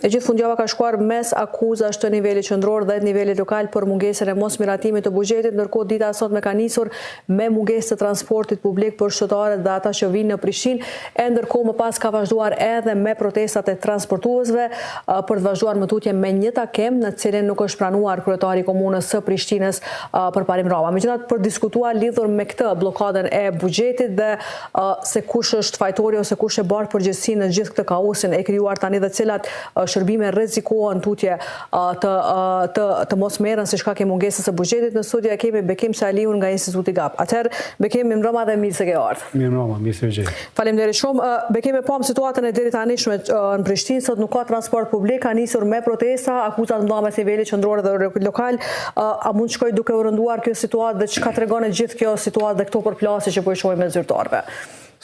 e gjithë fundjava ka shkuar mes akuzash të nivelit qendror dhe nivelit lokal për mungesën e mosmiratimit të buxhetit, ndërkohë dita sot me ka nisur me mungesë të transportit publik për qytetarët dhe ata që vinë në Prishtinë, e ndërkohë më pas ka vazhduar edhe me protestat e transportuesve për të vazhduar më tutje me një takim në cilin nuk është pranuar kryetari i komunës së Prishtinës përparim Rama. Megjithatë, për diskutuar lidhur me këtë blokadën e buxhetit dhe se kush është fajtori ose kush e bart përgjegjësinë në gjithë këtë kaosin e krijuar tani dhe cilat shërbime rrezikohen tutje të mos merren si shkak e mungesës së buxhetit. Në studio e kemi Bekim Saliun nga Instituti GAP. Atëherë, Bekim, mirëmbrëma dhe mirë se ke ardhur. Mirëmbrëma, mirë se u gjej. Faleminderit shumë. Bekim, e pam situatën e deri tanishme në Prishtinë, sot nuk ka transport publik, ka nisur me protesta, akuzat ndaj me nivelit qendror dhe lokal. A mund shkoj duke u rënduar kjo situatë dhe çka tregon e gjithë kjo situatë dhe këto përplasje që po i shohim me zyrtarëve?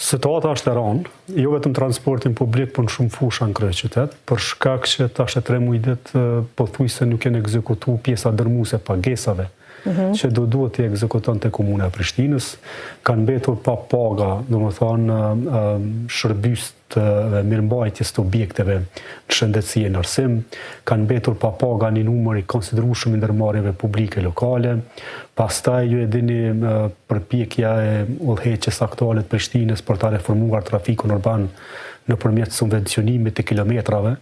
Situata është e rëndë, jo vetëm transportin publik, por në shumë fusha në kryeqytet, për shkak që tash e 3 muaj ditë pothuajse nuk janë ekzekutuar pjesa dërmuese pagesave që duhet të ekzekutonte Komuna e Prishtinës, kanë mbetur pa paga, domethënë shërbys të mirëmbajtjes të objekteve në shëndetësi e në arsim, kanë mbetur pa paga një numër i konsiderueshëm i ndërmarrjeve publike lokale. Pastaj ju e dini përpjekja e udhëheqjes aktuale të Prishtinës për ta reformuar trafikun urban nëpërmjet subvencionimit të kilometrave,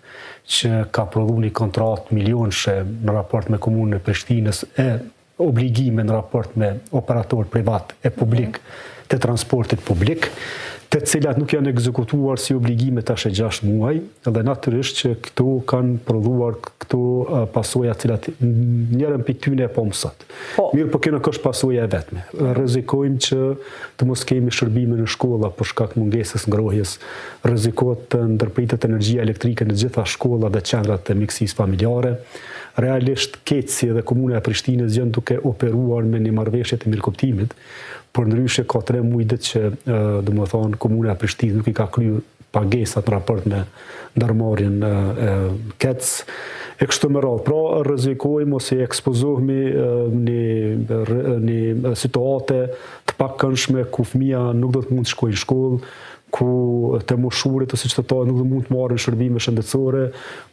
që ka prodhuar një kontratë milionëshe në raport me Komunën e Prishtinës e obligime në raport me operator privat e publik të transportit publik, të cilat nuk janë ekzekutuar si obligime tash e 6 muaj, dhe natyrisht që këto kanë prodhuar këto pasoja cilat njërën për tyne e po mësat. Mirë, po kjo nuk është pasoja e vetme. Rrezikojmë që të mos kemi shërbime në shkolla për shkak mungesës ngrohjes, rrezikohet të ndërpritet energjia elektrike në gjitha shkollat dhe qendrat e mikësisë familjare. Realisht Keci dhe Komuna e Prishtinës janë duke operuar me një marrëveshje të mirëkuptimit, por ndryshe ka 3 muaj ditë që domethënë Komuna e Prishtinës nuk i ka kryer pagesat në raport me ndërmarrjen e Kec. E kështu me radhë, pra rrezikojmë ose ekspozohemi në situate të pakëndshme ku fëmia nuk do të mund të shkojë në shkollë, ku të moshurit ose qytetarët nuk do mund të marrin shërbime shëndetësore,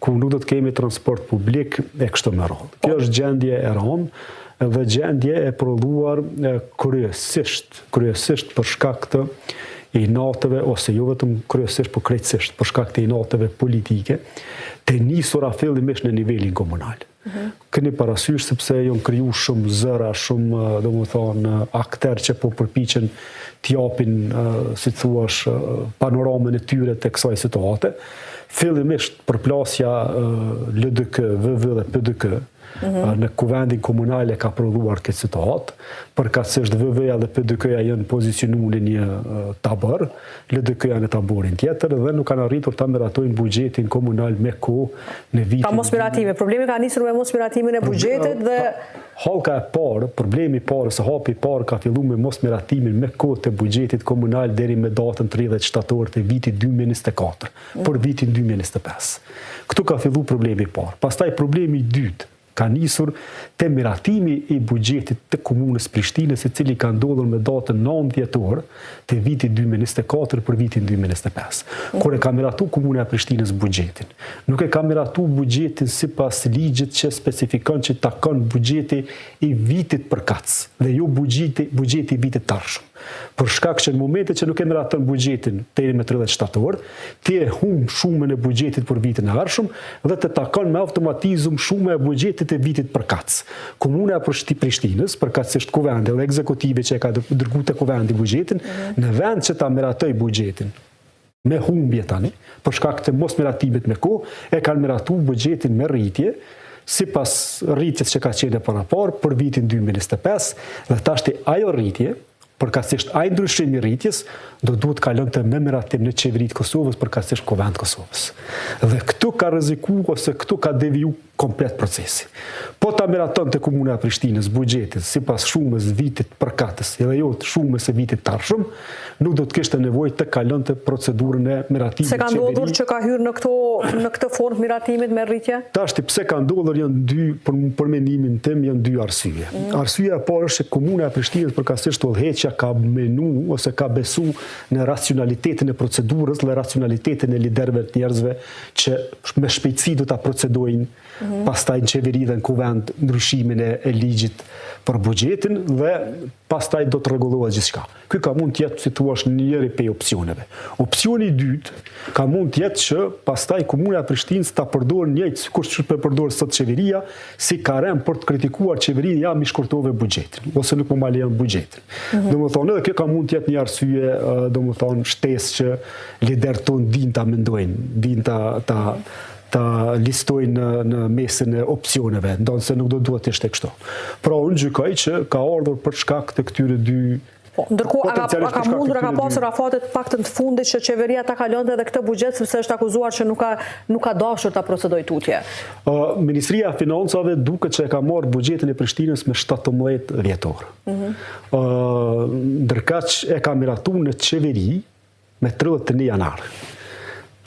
ku nuk do të kemi transport publik e kështu me radhë. Kjo është gjendje e rëndë dhe gjendje e prodhuar kryesisht për shkak të inateve, ose jo vetëm kryesisht, por krejtësisht për shkak të inateve politike, të nisura fillimisht në nivelin komunal. Keni parasysh sepse janë kriju shumë zëra, shumë domethënë aktorë që po përpiqen të japin, si thuash, panoramën e tyre të kësaj situate. Fillimisht përplasja LDK, VV dhe PDK në kuvendin komunal e ka prodhuar këtë situatë, përkatësisht VV-ja dhe PDK-ja janë pozicionuar në një tabër, LDK-ja në taborin tjetër dhe nuk kanë arritur ta miratojnë buxhetin komunal me kohë në vitin. Ka mosmiratime. Problemi ka nisur me mosmiratimin e buxhetit dhe halka e parë, problemi i parë ose hapi i parë ka filluar me mosmiratimin me kohë të buxhetit komunal deri me datën 30 shtator të vitit 2024 për vitin 2025. Këtu ka filluar problemi i parë. Pastaj problemi i dytë ka nisur te miratimi i buxhetit të Komunës Prishtinës, i cili ka ndodhur me datën 9 dhjetor të vitit 2024 për vitin 2025. Kur e ka miratu Komuna e Prishtinës buxhetin, nuk e ka miratu buxhetin sipas ligjit që specifikon që takon buxheti i vitit përkatës dhe jo buxheti i vitit tashëm. Për shkak që në momentet që nuk e miraton buxhetin deri me 30 shtator, ti e humb shumën e buxhetit për vitin e ardhshëm dhe të takon me automatizëm shuma e buxhetit e vitit përkatës. Komuna e Prishtinës, përkatësisht kuvendi dhe ekzekutive që e ka dërguar te kuvendi buxhetin, në vend që ta miratoj buxhetin me humbje tani, për shkak të mosmiratimit me kohë, e kanë miratuar buxhetin me rritje, sipas rritjes që ka qenë parapar për vitin 2025, dhe tashti ajo rritje, përkatësisht ai ndryshim i rritjes do duhet kalonte me miratim në qeveritë Kosovës, përkatësisht Kuvend Kosovës. Dhe këtu ka rrezikuar ose këtu ka deviju komplet procesi. Po ta miratonte Komuna e Prishtinës buxhetin sipas shumës vitit përkatës dhe jo shumës së vitit tashëm, nuk do të kishte nevojë të kalonte procedurën e miratimit. Se ka ndodhur që ka hyrë në këtë formë miratimit me rritje? Tashti pse ka ndodhur janë dy, për mendimin tim janë 2 arsye. Arsyeja e parë është se Komuna e Prishtinës përkatësisht udhëheqja që ka menu ose ka besu në racionalitetin e procedurës dhe racionalitetin e liderëve të njerëzve që me shpejtësi do ta procedojnë pastaj në qeveri dhe në kuvend ndryshimin e ligjit për buxhetin dhe pastaj do të rregullohet gjithçka. Ky ka mund të jetë, si thua, njëri prej opsioneve. Opsioni i dytë ka mund të jetë që pastaj Komuna e Prishtinës ta përdorë njëjtë sikur që përdor sot qeveria si karem për të kritikuar qeverinë ja mi shkurtove buxhetin ose nuk po ma lejon buxhetin. Domethënë edhe kjo ka mund të jetë një arsye, domethënë shtesë që liderët tonë dinë ta mendojnë, dinë ta listojnë në mesin e opsioneve, ndonë se nuk do duhet të ishte kështu. Pra unë gjykoj që ka ardhur për shkak të këtyre dy. Ndërkohë, a ka mundur, a ka pasur afatet paktën të fundit që qeveria ta kalonte edhe këtë buxhet sepse është akuzuar që nuk ka dashur ta procedojë tutje? Ministria e Financave duket që e ka marrë buxhetin e Prishtinës me 17 dhjetor. Ndërkaq e ka miratuar në qeveri me 31 janar.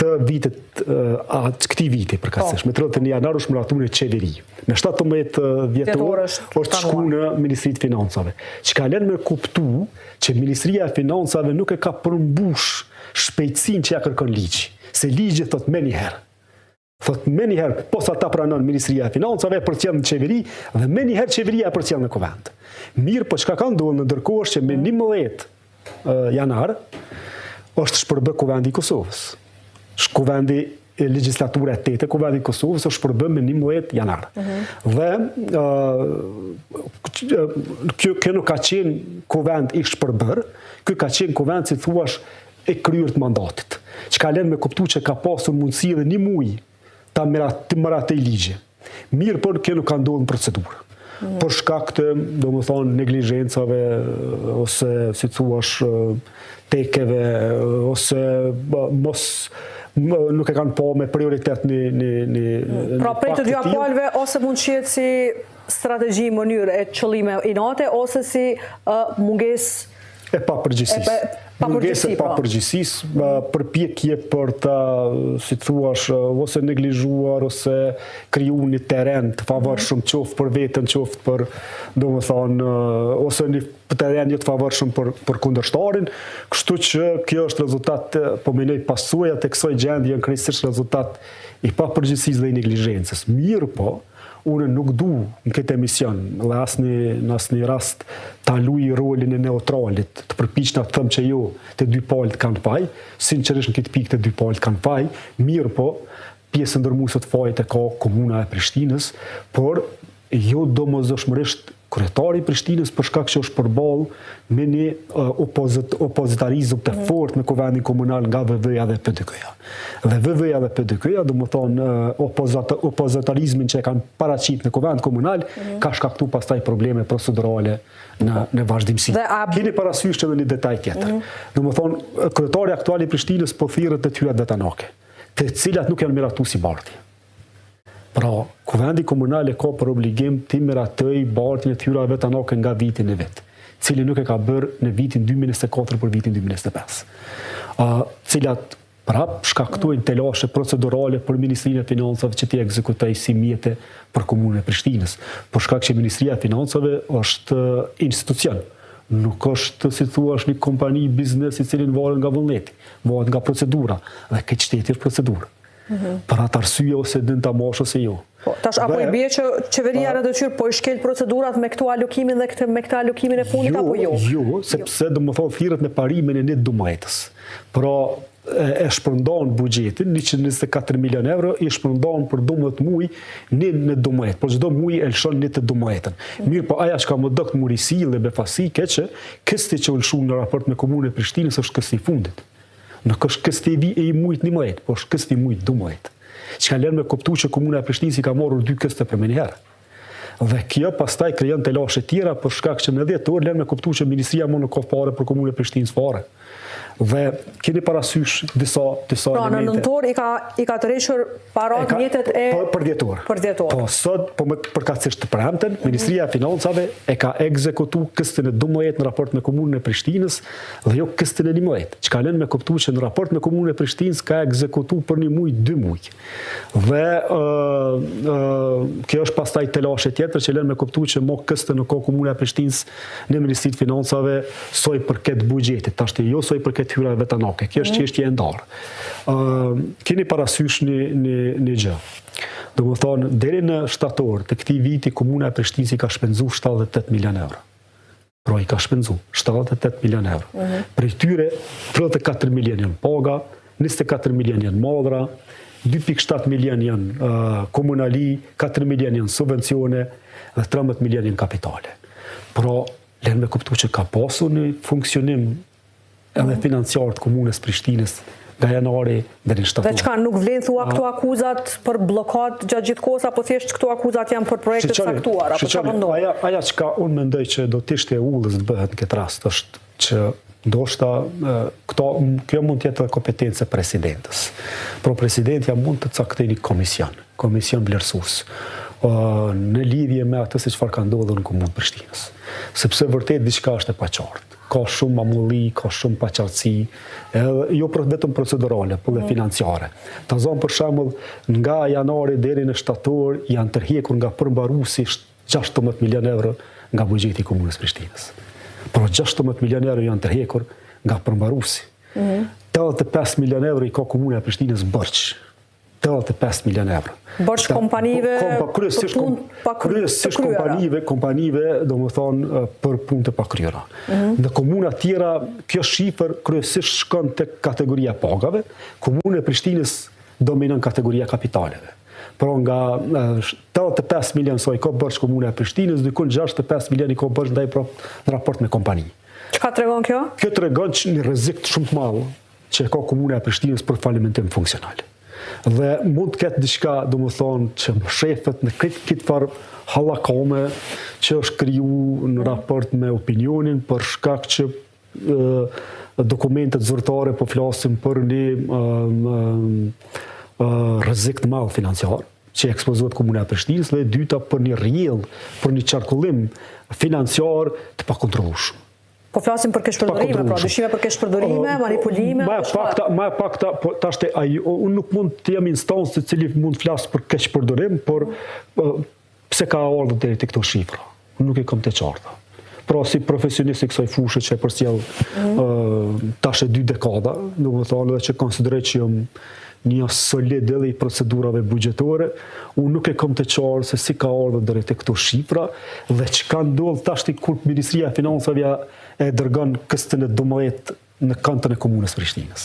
Të vitet, këtij viti përkatësisht, me 31 janar është miratuar në qeveri. Me 17 dhjetor është shku në Ministrinë e Financave. Që ka lënë me kuptu që Ministria e Financave nuk e ka përmbush shpejtësinë që ja kërkon ligji. Se ligji thot më njëherë. Thot më njëherë posa ta pranon Ministria e Financave për të qenë në qeveri dhe më njëherë qeveria për të qenë në kuvend. Mirë, po çka ka ndodhur ndërkohë është që me 11 janar është shpërbë kuvendi i Kosovës. Kuvendi legjislatura e 8 kuvendi i Kosovës është shpërbë me 11 janar. Dhe kjo nuk ka qenë kuvend i shpërbër, kjo ka qenë kuvend, si thuash, e kryer të mandatit. Që ka lënë me kuptu që ka pasur mundësi edhe 1 muaj ta meratej ligje. Mirë, por kjo nuk ka ndodhur në procedurë. Për shkak të, domethënë, neglizhencave ose, si thuash, tekeve ose nuk e kanë po me prioritet një pra prej të dy palëve ose mund të jetë si strategji, mënyrë e qëllime inate ose si mungesë e papërgjegjësisë. Mungesë e papërgjegjësisë, përpjekje për ta, si thuash, ose neglizhuar ose kriju një terren të favorshëm qoftë për veten, qoftë për, domethënë, ose një terren të favorshëm për kundërshtarin, kështu që kjo është rezultat, po mendoj pasojat e kësaj gjendje janë krejtësisht rezultat i papërgjegjësisë dhe i neglizhencës. Mirë po, unë nuk du në këtë emision dhe në asnjë rast ta luaj rolin e neutralit, të përpiqna të them që jo, të dy palët kanë faj, sinqerisht në këtë pikë të dy palët kanë faj, mirë po, pjesë ndërmuese të fajit e ka Komuna e Prishtinës, por jo domosdoshmërisht kryetari i Prishtinës për shkak që është përballë me një opozitarizëm të fortë në kuvendin komunal nga VV-ja dhe PDK-ja. Dhe VV-ja dhe PDK-ja, domethënë opozitarizmin që e kanë paraqit në kuvend komunal, ka shkaktuar pastaj probleme procedurale në vazhdimsi. Keni parasysh edhe një detaj tjetër. Domethënë kryetari aktual i Prishtinës po thirrët detyrat vetanake, të cilat nuk janë miratuar si bardhi. Pra, kuvendi komunal e ka për obligim të miratoj bardhin e tyra vetanake nga vitin e vet, cili nuk e ka bërë në vitin 2024 për vitin 2025. Cilat prap shkaktojnë telashe procedurale për Ministrinë e Financave që t'i ekzekutoj si mjete për Komunën e Prishtinës. Për shkak që Ministria e Financave është institucion, nuk është, si thuash, një kompani biznes i cilin varet nga vullneti, varet nga procedura, dhe këtë shteti është procedurë. Për atë arsye ose dën ta mosh ose jo. Tash apo i bie që qeveria në detyrë po i shkel procedurat me këtu alokimin dhe me këtë alokimin e fundit apo jo? Jo, sepse domethënë thirret me parimin e 1 dumajtës. Pra e shpërndan buxhetin 124 milion euro, i shpërndan për 12 muaj në dumajt. Por çdo muaj e lëshon 1 dumajtën. Mirë, po aja që ka më dokt murisi dhe befasi që kësti që u lëshu në raport me Komunën e Prishtinës është kësti i fundit. Nuk është kësti i mujt 11, por është kësti i mujt 12. Që ka lënë me kuptu që Komuna e Prishtinës i ka marrur 2 këste për me njëherë. Dhe kjo pastaj krijon telashe tjera për shkak që në 10 orë lënë me kuptu që Ministria më nuk ka fare për Komunën e Prishtinës fare. Dhe keni parasysh disa pra, elemente. Në nëntor i ka tërhequr parat mjetet e për dhjetor. Po sot përkatësisht të premten, Ministria e Financave e ka ekzekutuar këstin e 12 në raport me Komunën e Prishtinës dhe jo këstin e 11. Që ka lënë me kuptu që në raport me Komunën e Prishtinës ka ekzekutuar për 1 muaj, 2 muaj. Dhe kjo është pastaj telashe tjetër tjetër që lënë me kuptu që mo këste në kohë Komuna e Prishtinës në Ministrinë të Financave soi përket buxhetit, tashti jo soi përket hyrave vetanake. Kjo është çështje e ndarë. Keni parasysh një gjë. Domethënë deri në shtator të këtij viti Komuna e Prishtinës i ka shpenzuar 78 milion euro. Pra i ka shpenzu 78 milion euro. Prej tyre 34 milion janë paga, 24 milion janë madra, 2.7 milion janë komunali, 4 milion janë subvencione dhe 13 milion janë kapitale. Pra, lënë me kuptu që ka pasur një funksionim edhe financiar të Komunës Prishtinës nga janari deri në shtator. Dhe çka nuk vlen thua këto akuzat për bllokat gjatë gjithë kohës apo thjesht këto akuzat janë për projekte të caktuara apo çfarë ndodh? Aja çka unë mendoj që do të ishte ullës të bëhet në këtë rast është që ndoshta kjo mund të jetë kompetencë e presidentës. Por presidentja mund të caktojë një komision vlerësues në lidhje me atë se çfarë ka ndodhur në Komunën e Prishtinës. Sepse vërtet diçka është e paqartë. Ka shumë mamulli, ka shumë paqartësi, jo vetëm procedurale, por dhe financiare. Ta zonë për shembull, nga janari deri në shtator janë tërhekur nga përmbaruesi 16 milion euro nga buxheti i Komunës Prishtinës. Por 16 milion euro janë tërhekur nga përmbaruesi. 85 milion euro i ka Komuna e Prishtinës borx. 85 milion euro. Borx kompanive kryesisht kompanive, domethënë për punë të pakryera. Në komuna tjera kjo shifër kryesisht shkon tek kategoria pagave, Komuna e Prishtinës dominon kategoria kapitaleve. Por nga 85 milion sa i ka borx Komuna e Prishtinës, dikun 65 milion i ka borx ndaj në raport me kompani. Çka tregon kjo? Kjo tregon që një rrezik shumë të madh që ka Komuna e Prishtinës për falimentim funksional. Dhe mund të ketë diçka, domethënë, që shefet në këtë farë hallakame që është kriju në raport me opinionin për shkak që dokumentet zyrtare po flasin për një rrezik të madh financiar që ekspozohet Komuna e Prishtinës dhe dyta për një rrjedhë, për një qarkullim financiar të pakontrollueshëm. Po flasim për keqpërdorime, pra dyshime për keqpërdorime, manipulime, Ma pakta, tashte unë nuk mund të jam instancë të cili mund të flas për keqpërdorim, por pse ka ardhur deri te këto shifra. Nuk e kam të qarta. Pra si profesionist i kësaj fushë që e përcjell tash 2 dekada, domethënë edhe që konsideroj që jam një solid edhe i procedurave buxhetore, unë nuk e kam të qartë se si ka ardhur deri te këto shifra dhe çka ndodh tash kur Ministria e Financave e dërgon këstën e 12 në kantën e Komunës Prishtinës.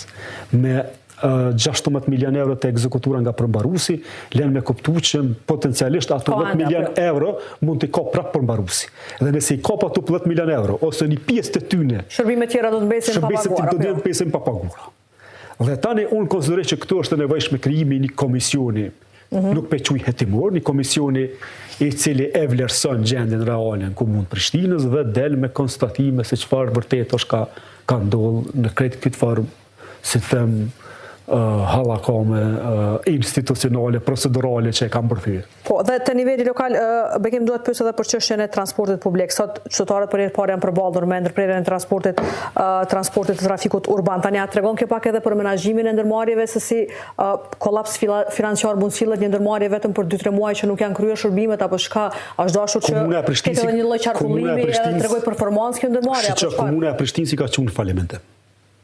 Me 16 milion euro të ekzekutura nga përmbaruesi, lënë me kuptu që potencialisht ato 10 milion euro mund të ka prapë përmbaruesi. Dhe nëse i ka ato 10 milion euro ose një pjesë të tyre, shërbimet tjera do të mbesin pa paguara. Dhe tani unë konsideroj që këtu është e nevojshme krijimi një komisioni, nuk pe quj hetimor, një komisioni i cili e vlerëson gjendjen reale në Komunën Prishtinës dhe del me konstatime se çfarë vërtet është ka ndodhur në këtë farë si them hallakame institucionale, procedurale që e kam përthyer. Po, dhe të niveli lokal, Bekim duhet pyes edhe për çështjen e transportit publik. Sot qytetarët për herë parë janë përballur me ndërprerjen e transportit të trafikut urban. Tani a tregon kjo pak edhe për menaxhimin e ndërmarrjeve se si kollaps financiar mund sillet një ndërmarrje vetëm për 2-3 muaj që nuk janë kryer shërbimet apo çka, është dashur që ketë edhe një lloj qarkullimi edhe tregoj performancë kjo ndërmarrje apo çfarë? Komuna e Prishtinës i ka qenë falimentim.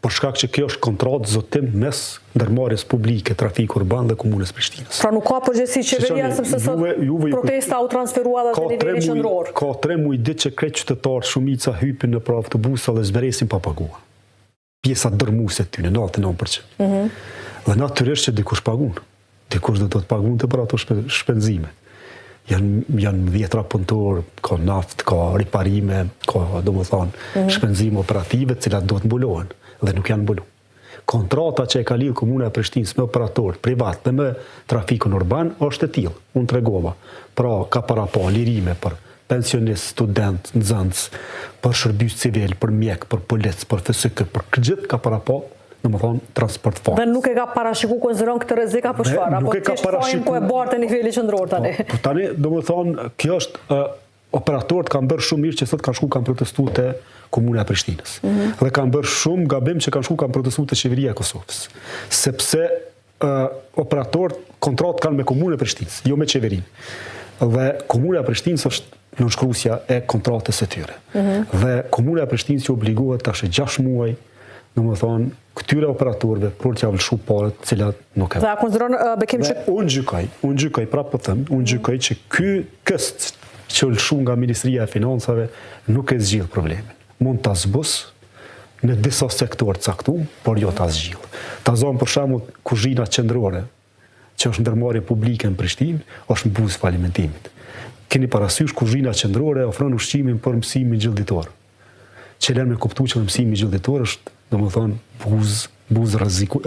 Për shkak që kjo është kontratë zotim mes ndërmarrjes publike, trafiku urban dhe Komunës Prishtinës. Pra nuk ka përgjegjësi qeveria sepse sot protesta u transferua edhe te niveli qendror. Ka 3 muaj ditë që krejt qytetarë shumica hypin në autobusa dhe zberesin pa paguar. Pjesa dërmuese ty në 99%. Dhe natyrisht që dikush pagun. Dikush do të pagunte për ato shpenzime. Janë 10 punëtor, ka naft, ka riparime, ka domethënë shpenzime operative të cilat duhet mbulohen dhe nuk janë mbulu. Kontrata që e ka lidhur Komuna e Prishtinës me operator privat dhe me trafikun urban është e tillë. Unë tregova. Pra ka para pa lirime për pensionist, student, nxënës, për shërbim civil, për mjek, për polic, për FSK, për gjithë ka para pa, domethënë transport fond. Dhe nuk e ka parashikuar konsideron këtë rrezik apo çfarë? Apo thjesht fajin po e barte në nivelin qendror tani. Tani domethënë kjo është operatorët kanë bërë shumë mirë që sot kanë shku kanë protestuar te Komuna e Prishtinës. Dhe kanë bërë shumë gabim që kanë shku kanë protestuar te qeveria e Kosovës. Sepse operatorët kontratë kanë me Komunën e Prishtinës, jo me qeverinë. Dhe Komuna e Prishtinës është nënshkruasja e kontratës së tyre. Dhe Komuna e Prishtinës që obligohet tash 6 muaj, domethënë këtyre operatorëve për t'ia vlshu parët, të cilat nuk e. Dhe a konsideron bekim që Unë gjykoj, prapë po them, unë gjykoj që ky këst që lshu nga Ministria e Financave nuk e zgjidh problemin. Mund ta zbus në disa sektor caktuar, por jo ta zgjidh. Ta zonë për shembull kuzhina qendrore, që është ndërmarrje publike në Prishtinë, është në buzë falimentimit. Keni parasysh kuzhina qendrore ofron ushqimin për mësimin gjallëditor. Që lënë me kuptu që mësimi gjallëditor është, domethënë, buzë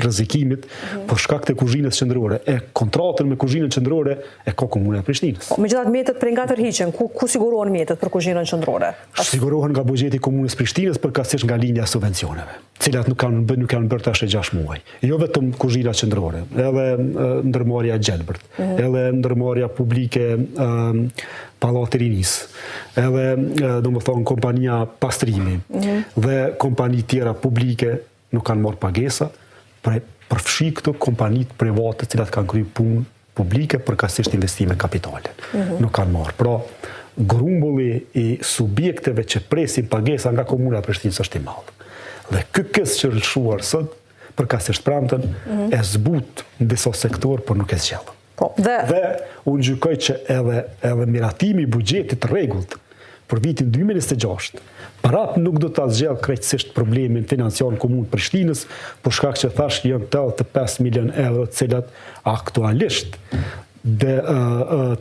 rrezikimit për shkak të kuzhinës qendrore. E kontratën me kuzhinën qendrore e ka Komuna e Prishtinës. Megjithatë mjetet prej nga tërhiqen, ku sigurohen mjetet për kuzhinën qendrore? Sigurohen nga buxheti i Komunës Prishtinës përkatësisht nga linja e subvencioneve, cilat nuk kanë bërë tash 6 muaj. Jo vetëm kuzhina qendrore, edhe ndërmarrja e Gjelbërt, edhe ndërmarrja publike Pallati Rinis, edhe domethënë kompania pastrimi dhe kompani tjera publike nuk kanë marrë pagesa, përfshi këto kompanitë private të cilat kanë kryer punë publike përkatësisht investime kapitale. Nuk kanë marrë. Pra, grumbulli i subjekteve që presin pagesa nga Komuna e Prishtinës është i madh. Dhe ky këst që lshuar sot, përkatësisht premten, e zbut në disa sektor, por nuk e zgjidh. Dhe unë gjykoj që edhe miratimi i buxhetit rregullt për vitin 2026, prapë nuk do ta zgjidh krejtësisht problemin financiar në Komunën Prishtinës, për shkak që thash janë 85 milion euro, të cilat aktualisht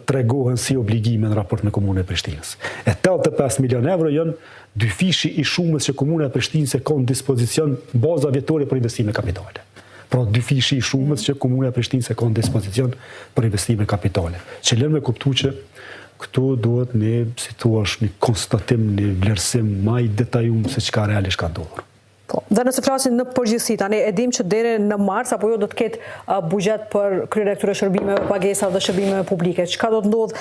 tregohen si obligime në raport me Komunën e Prishtinës. E 85 milion euro janë dyfishi i shumës që Komuna e Prishtinës e ka në dispozicion baza vjetore për investime kapitale. Pra dyfishi i shumës që Komuna e Prishtinës e ka në dispozicion për investime kapitale. Që lënë me kuptu që këtu duhet një, si thua, një konstatim, një vlerësim më i detajum se çka realisht ka ndodhur. Dhe nëse flasin në përgjithësi, tani e dim që deri në mars apo jo do të ketë buxhet për kryerjen e këtyre shërbimeve, pagesave dhe shërbimeve publike. Çka do të ndodh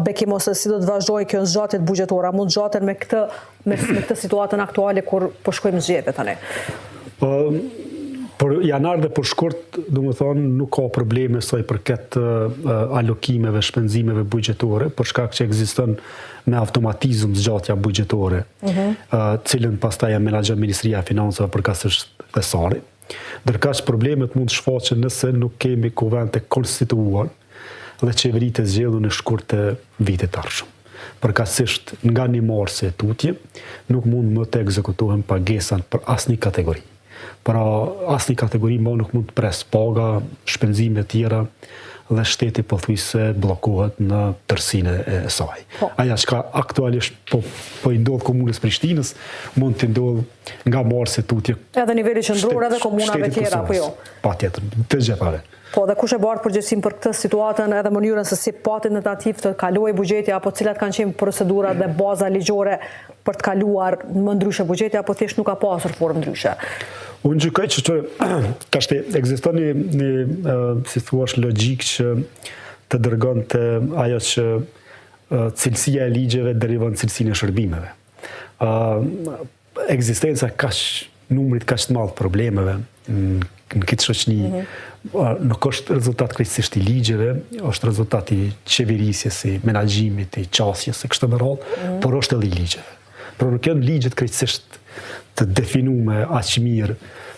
bekim ose si do të vazhdojë kjo zgjatje buxhetore? Mund zgjaten me këtë situatën aktuale kur po shkojmë zgjedhje tani? Për janar dhe për shkurt, domethënë, nuk ka probleme sa i përket alokimeve, shpenzimeve buxhetore, për shkak që ekziston me automatizëm zgjatja buxhetore, cilën pastaj e menaxhon Ministria e Financave përkatësisht dhe SAR-i. Ndërkaq problemet mund të shfaqen nëse nuk kemi kuvend të konstituuar dhe qeveri të zgjedhur në shkurt të vitit të ardhshëm. Përkatësisht nga 1 marsi e tutje, nuk mund më të ekzekutohen pagesa për asnjë kategori. Pra asnjë kategori më nuk mund të pres paga, shpenzime të tjera dhe shteti pothuajse bllokohet në tërësinë e saj. Aja që aktualisht po i ndodh Komunës Prishtinës, mund të ndodh nga marsi e tutje. Edhe niveli qendror edhe komunave tjera apo jo? Patjetër, të gjithave. Dhe kush e bart përgjegjësinë për këtë situatën edhe mënyrën se si pati tentativë të kalojë buxheti apo cilat kanë qenë procedurat dhe baza ligjore për të kaluar më ndryshe buxheti apo thjesht nuk ka pasur formë ndryshe? Unë gjykoj që tash ekziston një si thua logjik që të dërgon të ajo që cilësia e ligjeve derivan cilësinë e shërbimeve. Ekzistenca numrit kaq të madh problemeve në këtë shoqëni nuk është rezultat krejtësisht i ligjeve, është rezultat i qeverisjes, i menaxhimit, i qasjes, e kështu me radhë, por është edhe i ligjeve. Por nuk janë ligjet krejtësisht të definuar aq mirë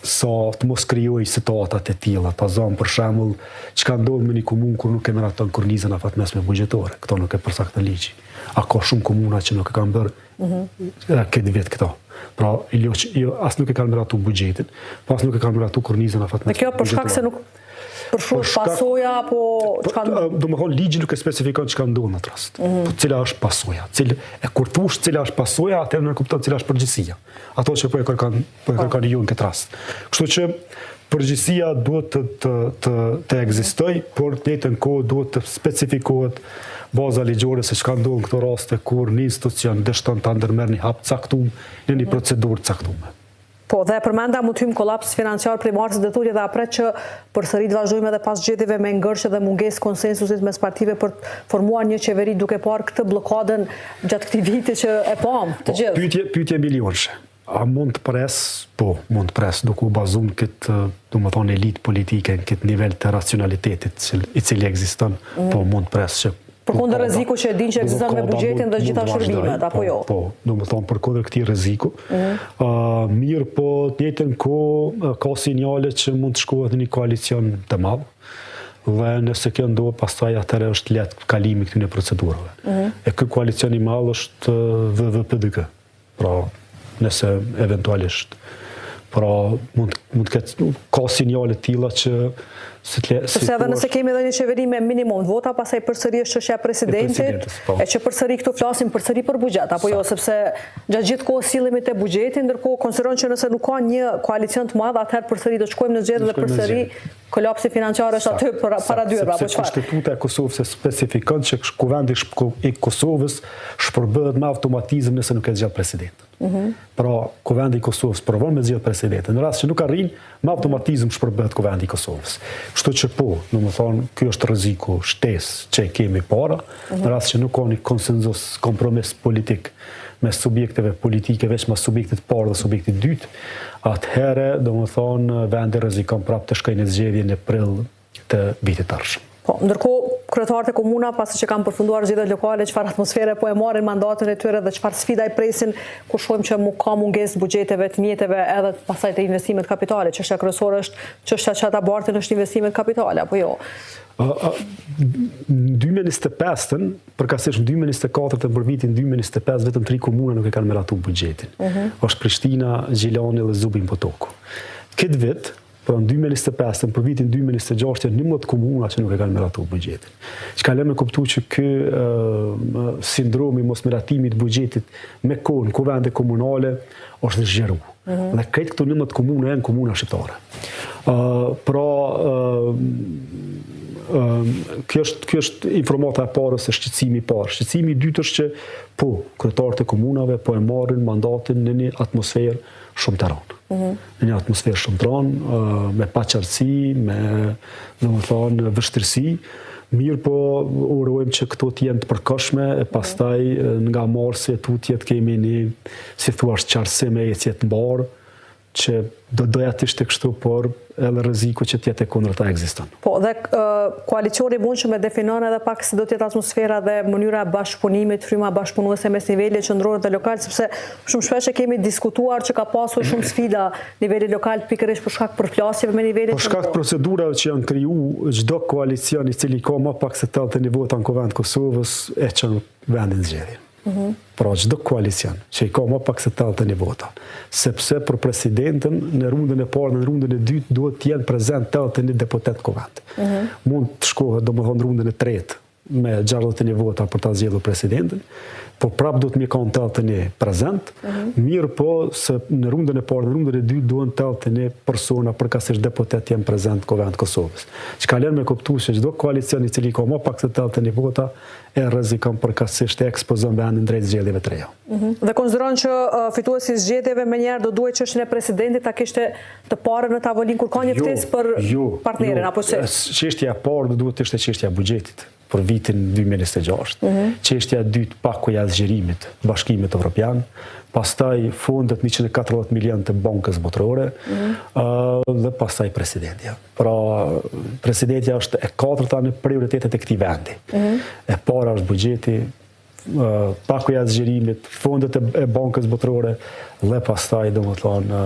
sa të mos krijojë situata të tilla. Ta zëm për shembull çka ndodh me një komunë kur nuk e meraton kornizën afatmesme buxhetore. Këto nuk e përcakton ligji. A ka shumë komuna që nuk e kanë bërë këtë vit këto. Pra, as nuk e kanë meratu buxhetin, pas nuk e kanë meratu kornizën afatmesme. Dhe kjo për shkak se nuk përshkruhet pasoja apo domethënë ligji nuk e specifikon çka ndodh në atë rast. Po cila është pasoja? Kur thush cila është pasoja, atëherë nuk kupton cila është përgjegjësia. Ato që po e kërkon ju në këtë rast. Kështu që përgjegjësia duhet të ekzistojë, por në të njëjtën kohë duhet të specifikohet baza ligjore se çka ndodh në këto raste kur një institucion dështon ta ndërmerrë një hap caktuar në një procedurë caktuar. Po, dhe përmenda mund të hyjmë kolaps financiar prej marsit dhe tutje dhe apret që përsëri të vazhdojmë edhe pas zgjedhjeve me ngërshje dhe mungesë konsensusit mes partive për të formuar një qeveri duke parë këtë blokadën gjatë këtij viti që e pam të gjithë. Pyetje milionshë. A mund të pres? Po, mund të pres duke u bazuar në këtë, domethënë elitë politike, në këtë nivel të racionalitetit i cili ekziston, po mund të pres që Përkundër rreziku që e din që ekziston me buxhetin dhe gjitha shërbimet, apo jo? Po, domethënë përkundër këtij rreziku. Mirë, po të njëjtën kohë ka sinjale që mund të shkohet në një koalicion të madh. Dhe nëse kjo ndodh, pastaj atëherë është lehtë kalimi këtyre procedurave. E ky koalicion i madh është VVPDK. Pra, nëse eventualisht mund të ketë ka sinjale të tilla që sepse edhe nëse kemi edhe një qeveri me minimum vota, pastaj përsëri është çështja e presidentit, e që përsëri këtu flasim përsëri për buxhet, apo jo, sepse gjatë gjithë kohës sillemi te buxheti, ndërkohë konsideron që nëse nuk ka një koalicion të madh, atëherë përsëri do të shkojmë në zgjedhje dhe përsëri kolapsi financiar është aty para dyerve, apo çfarë? Konstituta e Kosovës specifikon që kuvendi i Kosovës shpërblëhet me automatizëm nëse nuk e zgjat presidentin. Pra, kuvendi i Kosovës provon me zgjidhje presidentin. Në rast që nuk arrin, me automatizëm shpërblëhet kuvendi i Kosovës. Kështu që po, domethënë, ky është rreziku, shtesë që kemi para, në rast që nuk ka një konsenzus, kompromis politik me subjekteve politike, veç me subjektit parë dhe subjektit dytë, atëherë, domethënë, vendi rrezikon prapë të shkojë në zgjedhje në prill të vitit të ardhshëm. Po, ndërkohë, kryetarët e komuna, pasi që kanë përfunduar zgjedhjet lokale, çfarë atmosfere po e marrin mandatin e tyre dhe çfarë sfida i presin, kur shohim që ka mungesë buxheteve të mjeteve edhe pastaj të investimet kapitale. Çështja kryesore është çështja që ata bartin është investimet kapitale, apo jo? Në 2025, përkatësisht në 2024 për vitin 2025 vetëm 3 komuna nuk e kanë meratuar buxhetin. Është Prishtina, Gjilani dhe Zubin Potoku. Këtë vit, në 2025, për vitin 2026, janë 11 komuna që nuk e kanë meratuar buxhetin. Çka lë me kuptu që ky sindromi mosmeratimit të buxhetit me kohën kuvende komunale është zgjeruar. Dhe këtë këto 11 komuna janë komuna shqiptare. Kjo është informata e parë ose shqetësimi i parë. Shqetësimi i dytë është që po, kryetarët e komunave po e marrin mandatin në një atmosferë shumë të rëndë. Në një atmosferë shumë të rëndë, me paqartësi, me domethënë vështirësi. Mirë po urojmë që këto të jenë të përkohshme e pastaj nga marsi e tutjet kemi një, si thua, qartësim e ecje të mbarë, që doja të ishte kështu, por edhe rreziku që tjetë e kundërta ekziston. Po, dhe koalicioni mundshëm e definon edhe pak si do të jetë atmosfera dhe mënyra e bashkëpunimit, fryma bashkëpunuese mes nivelit qendror dhe lokal, sepse shumë shpesh e kemi diskutuar që ka pasur shumë sfida nivelit lokal pikërisht për shkak përplasjeve me nivelin qendror. Për shkak të procedurave që janë krijuar, çdo koalicion i cili ka më pak se 80 vota në Kuvend Kosovës e çon vendin zgjedhje. Pra çdo koalicion që i ka më pak se 80 vota, sepse për presidentën në rundën e parë, në rundën e dytë duhet të jenë prezent 81 deputet kuvend. Mund të shkohet domethënë rundën e tretë me 61 vota për ta zgjedhur presidentin, po prapë duhet më kanë 81 prezent. Mirë po se në rundën e parë, në rundën e dytë duhen 81 persona përkatësisht deputet janë prezent Kuvend Kosovës. Çka lën me kuptu se çdo koalicion i cili ka më pak se 81 vota e rrezikon përkatësisht e ekspozon vendin drejt zgjedhjeve të reja. Dhe konsideron që fituesi i zgjedhjeve menjëherë do duhet çështjen e presidentit ta kishte të parë në tavolinë kur ka një ftesë për partnerin apo se çështja e parë do duhet të ishte çështja e buxhetit për vitin 2026. Çështja e dytë pakuja e zgjerimit, Bashkimit Evropian, pastaj fondet 140 milion të bankës botërore dhe pastaj presidentja. Pra, presidentja është e katërta në prioritetet e këtij vendi. E para është buxheti, pakuja e zgjerimit, fondet e bankës botërore dhe pastaj domethënë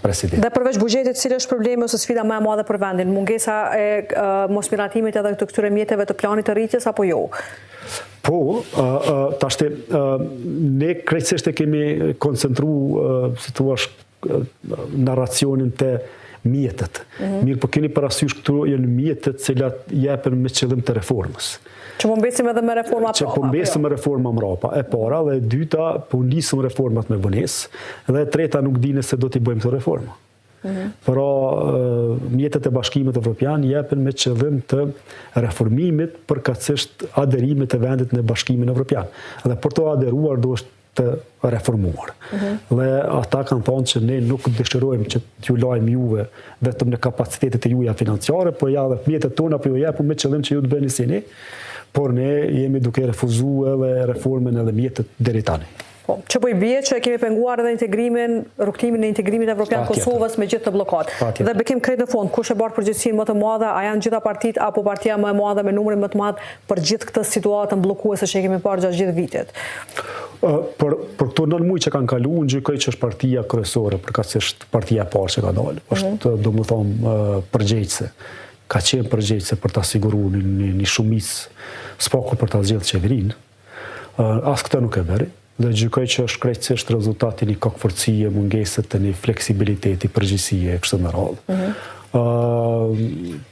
presidenti. Dhe përveç buxhetit, cili është problemi ose sfida më e madhe për vendin? Mungesa e mosmiratimit edhe të këtyre mjeteve të planit të rritjes apo jo? Po, tashti, ne krejtësisht e kemi koncentruar, si thua, narracionin te mjetet. Mirë, po keni parasysh këtu janë mjetet cilat jepen me qëllim të reformës. Që po mbesim edhe me reforma mrapa. Që po mbesim me reforma mrapa. E para dhe e dyta po nisëm reformat me vonesë dhe e treta nuk dine se do t'i bëjmë të reforma. Pra, mjetet e Bashkimit Evropian jepen me qëllim të reformimit përkatësisht aderimit të vendit në Bashkimin Evropian. Dhe për të aderuar do është të reformuar. Dhe ata kanë thonë që ne nuk dëshirojmë që t'ju lajmë juve vetëm në kapacitetet e juja financiare, po ja dhe mjetet tona po ju jepu me qëllim që ju të bëni si ne, por ne jemi duke refuzuar edhe reformën edhe mjetet deri tani. Po, që po i bie që kemi penguar edhe rrugtimin e integrimit evropian Kosovës me gjithë të bllokat. Dhe bekim krejt në fund, kush e bërë përgjegjësinë më të madhe, a janë gjitha partitë apo partia më e madhe me numrin më të madh për gjithë këtë situatën bllokuese që kemi parë gjatë gjithë vitit? Për këto 9 muaj që kanë kaluar, unë gjykoj që është partia kryesore, përkaq se është partia e parë që ka dalë. Është domethënë përgjegjëse. Ka qenë përgjegjëse për ta siguruar një shumicë spaku për ta zgjedhur qeverinë. As këtë nuk e bëri. Dhe gjykoj që është krejtësisht rezultati një kakforcie, mungesët të një fleksibiliteti, përgjësie, kështë në radhë.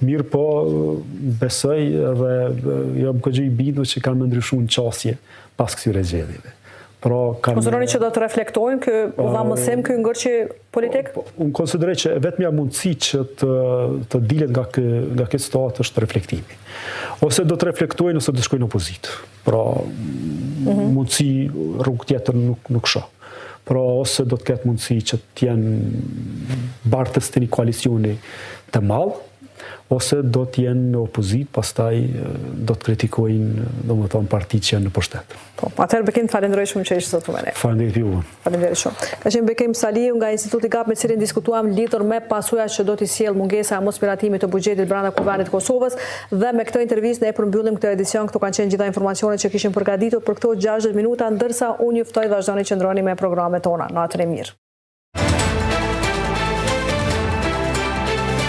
Mirë po, besoj dhe jam këgjë i bindur që kanë më ndryshu në qasje pas këtyre zgjedhjeve. Konsideroni që do të reflektojnë kë udhamësim kë ngërçi politik? Unë konsideroj që vetëmja mundësi që të dilet nga këtë situatë është reflektimi. Ose do të reflektojnë ose do të shkojnë opozitë. Pra, mundësi rrugë tjetër nuk shoh. Pra, ose do të ketë mundësi që t'jenë bartës të një koalicioni të madh, ose do t'jenë në opozit, pastaj do të kritikojnë, domethënë, partitë që janë në pushtet. Po, atëherë Bekim, falenderoj shumë që ishte sot me ne. Falenderoj juve. Falenderoj shumë. Ka qenë Bekim Saliu nga Instituti GAP me cilin diskutuam lidhur me pasojat që do t'i sjellë mungesa e mosmiratimit të buxhetit brenda Kuvendit të Kosovës dhe me këtë intervistë ne përmbyllim këtë edicion. Këto kanë qenë gjitha informacionet që kishim përgatitur për këto 60 minuta, ndërsa unë juftoj vazhdoni që ndroni me programet tona. Natën e mirë.